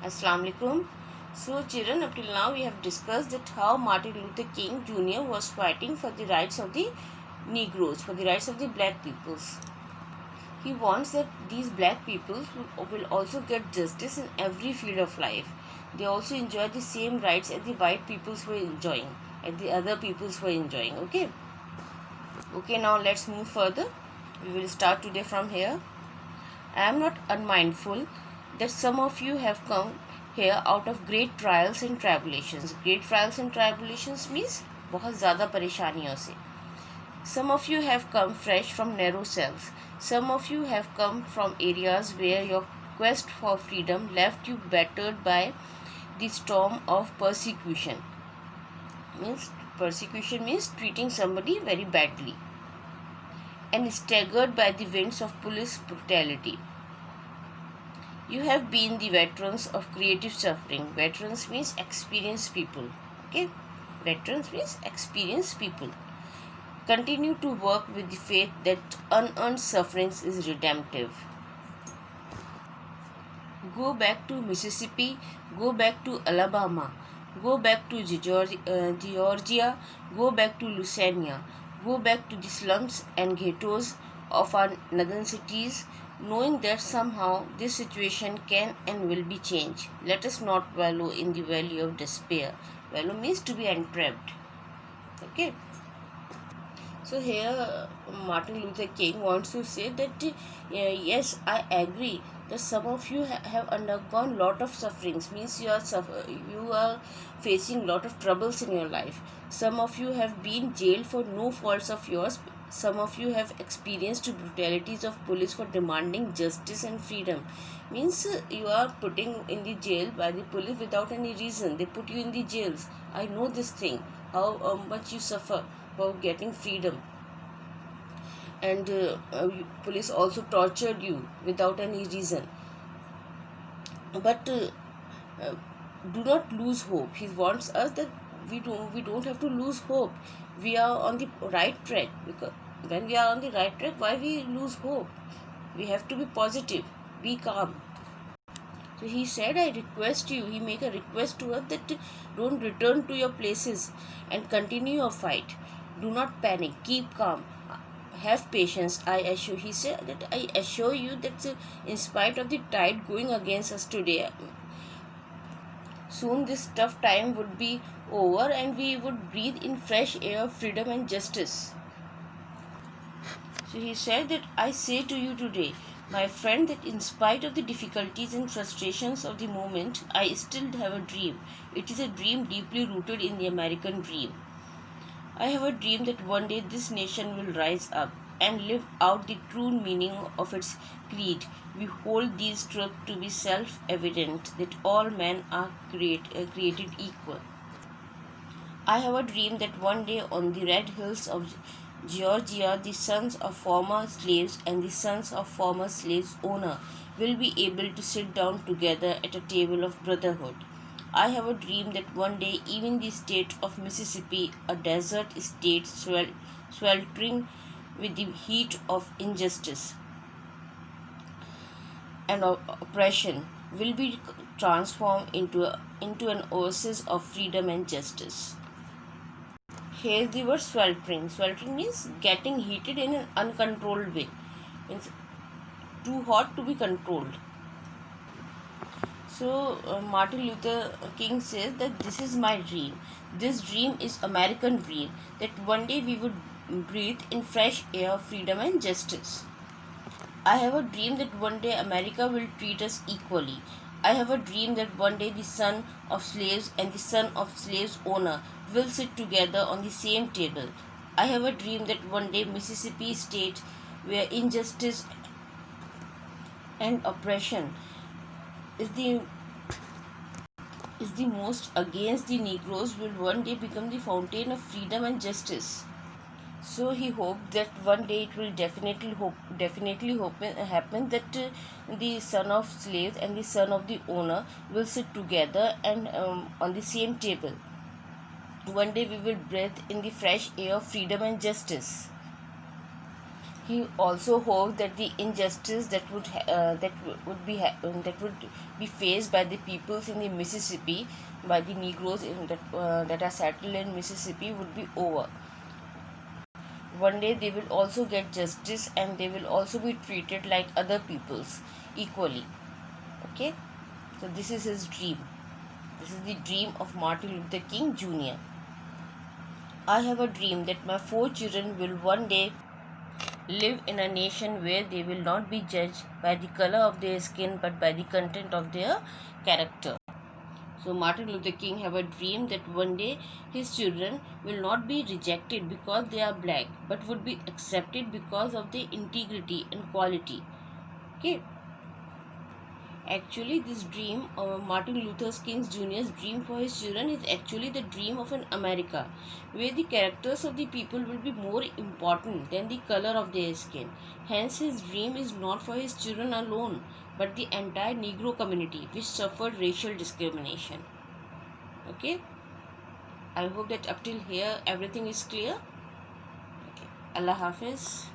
Assalamu alaikum. So children, up till now we have discussed that how Martin Luther King Jr. was fighting for the rights of the Negroes, for the rights of the black peoples. He wants that these black peoples will also get justice in every field of life. They also enjoy the same rights as the white peoples were enjoying, as the other peoples were enjoying. Okay, now let's move further. We will start today from here. I am not unmindful that some of you have come here out of great trials and tribulations. Great trials and tribulations means बहुत ज़्यादा परेशानियों से. Some of you have come fresh from narrow cells. Some of you have come from areas where your quest for freedom left you battered by the storm of persecution. Persecution means treating somebody very badly, and staggered by the winds of police brutality. You have been the veterans of creative suffering. Veterans means experienced people. Okay? Veterans means experienced people. Continue to work with the faith that unearned suffering is redemptive. Go back to Mississippi. Go back to Alabama. Go back to Georgia. Go back to Louisiana. Go back to the slums and ghettos of our northern cities, knowing that somehow this situation can and will be changed. Let us not wallow in the valley of despair. Wallow means to be entrapped. Okay. So here Martin Luther King wants to say that yes, I agree that some of you have undergone lot of sufferings. Means you are facing lot of troubles in your life. Some of you have been jailed for no faults of yours. Some of you have experienced brutalities of police for demanding justice and freedom. Means you are putting in the jail by the police without any reason. They put you in the jails. I know this thing, how much you suffer for getting freedom. And police also tortured you without any reason. But do not lose hope. He wants us that we don't have to lose hope. We are on the right track. Because when we are on the right track, why we lose hope? We have to be positive, be calm. So he said, I request you, he make a request to us that don't return to your places and continue your fight. Do not panic, keep calm, have patience. He said that I assure you that in spite of the tide going against us today, soon this tough time would be over and we would breathe in fresh air of freedom and justice. So he said that I say to you today, my friend, that in spite of the difficulties and frustrations of the moment, I still have a dream. It is a dream deeply rooted in the American dream. I have a dream that one day this nation will rise up and live out the true meaning of its creed. We hold these truths to be self-evident, that all men are created equal. I have a dream that one day on the red hills of Georgia, the sons of former slaves and the sons of former slaves' owner will be able to sit down together at a table of brotherhood. I have a dream that one day even the state of Mississippi, a desert state sweltering with the heat of injustice and oppression, will be transformed into an oasis of freedom and justice. Here's the word sweltering. Sweltering means getting heated in an uncontrolled way. Means too hot to be controlled. So Martin Luther King says that this is my dream. This dream is American dream. That one day we would breathe in fresh air of freedom and justice. I have a dream that one day America will treat us equally. I have a dream that one day the son of slaves and the son of slaves' owner will sit together on the same table. I have a dream that one day Mississippi state, where injustice and oppression is the most against the Negroes, will one day become the fountain of freedom and justice. So he hoped that one day it will definitely happen that the son of slaves and the son of the owner will sit together and on the same table. One day we will breathe in the fresh air of freedom and justice. He also hoped that the injustice that would be faced by the peoples in the Mississippi, by the Negroes that are settled in Mississippi, would be over. One day they will also get justice, and they will also be treated like other peoples equally. Okay, so this is his dream. This is the dream of Martin Luther King Jr. I have a dream that my 4 children will one day live in a nation where they will not be judged by the color of their skin but by the content of their character. So Martin Luther King have a dream that one day his children will not be rejected because they are black, but would be accepted because of their integrity and quality. Okay. Actually, this dream, Martin Luther King Jr.'s dream for his children, is actually the dream of an America, where the characters of the people will be more important than the color of their skin. Hence, his dream is not for his children alone, but the entire Negro community which suffered racial discrimination. Okay, I hope that up till here everything is clear. Okay, Allah Hafiz.